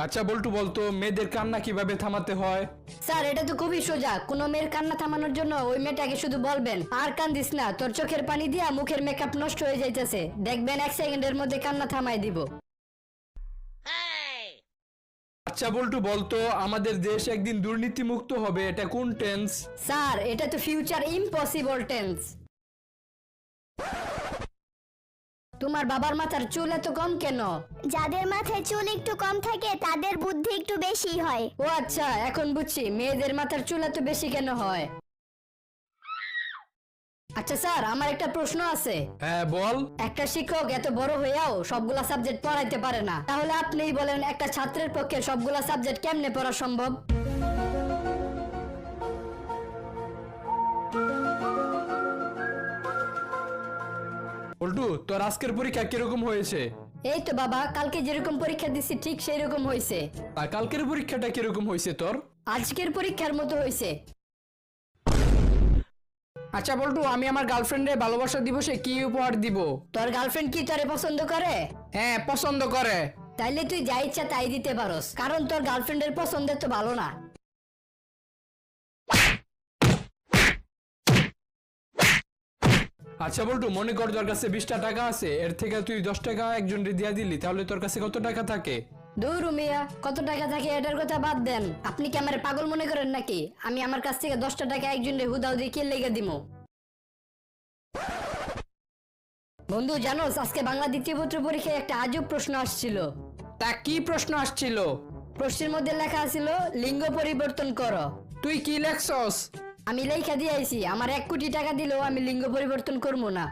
আচ্ছা বল্টু, বলতো মেয়েদের কান্না কিভাবে থামাতে হয়? স্যার এটা তো খুবই সোজা। কোনো মেয়ের কান্না থামানোর জন্য ওই মেয়েটাকে শুধু বলবেন, আর কান্দিস না, তোর চোখের পানি দিয়া মুখের মেকআপ নষ্ট হয়ে যাইতেছে, দেখবেন 1 সেকেন্ডের মধ্যে কান্না থামাই দিব। আচ্ছা বল্টু, বলতো আমাদের দেশ একদিন দুর্নীতি মুক্ত হবে, এটা কোন টেন্স? স্যার এটা তো ফিউচার ইম্পসিবল টেন্স। তোমার বাবার মাথার চুল এত কম কেন? যাদের মাথায় চুল একটু কম থাকে তাদের বুদ্ধি একটু বেশি হয়। ও আচ্ছা, এখন বুঝছি মেয়েদের মাথার চুল এত বেশি কেন হয়। আচ্ছা স্যার, আমার একটা প্রশ্ন আছে। হ্যাঁ বল। একটা শিক্ষক এত বড় হয়েও সবগুলা সাবজেক্ট পড়াইতে পারে না, তাহলে আপনিই বলেন একটা ছাত্রের পক্ষে সবগুলা সাবজেক্ট কেমনে পড়া সম্ভব? বল্টু, তোর আজকের পরীক্ষা কিরকম হয়েছে? এই তো বাবা, কালকে যেরকম পরীক্ষা দিছি ঠিক সেই রকম হয়েছে। আর কালকের পরীক্ষাটা কিরকম হয়েছে তোর? আজকের পরীক্ষার মতো হয়েছে। আচ্ছা বল্টু, আমি আমার গার্লফ্রেন্ডের ভালোবাসা দিবসে কি উপহার দিব? তোর গার্লফ্রেন্ড কি তোরে পছন্দ করে? হ্যাঁ, পছন্দ করে। তাইলে তুই যা ইচ্ছা তাই দিতে পারস, কারণ তোর গার্লফ্রেন্ডের পছন্দের তো ভালো না। আচ্ছা বল্টু, মনে কর তোর কাছে 20টা টাকা আছে, এর থেকে তুই 10 টাকা একজনকে দিয়া দিলি, তাহলে তোর কাছে কত টাকা থাকে? দূর মিয়া, কত টাকা থাকে এটার কথা বাদ দেন। আপনি কি আমার পাগল মনে করেন নাকি? আমি আমার কাছ থেকে 10টা টাকা একজনের হুদাহুদি কে লেগে দিমু? বন্ধু জানোস, আজকে বাংলা দ্বিতীয় পত্র পরীক্ষায় একটা আজব প্রশ্ন আসছিল। তা কি প্রশ্ন আসছিল? প্রশ্নের মধ্যে লেখা ছিল লিঙ্গ পরিবর্তন করো। তুই কি লেখছস? আমি লেখা দিয়ে আইছি, আমার 1 কোটি টাকা দিলেও আমি লিঙ্গ পরিবর্তন করবো না।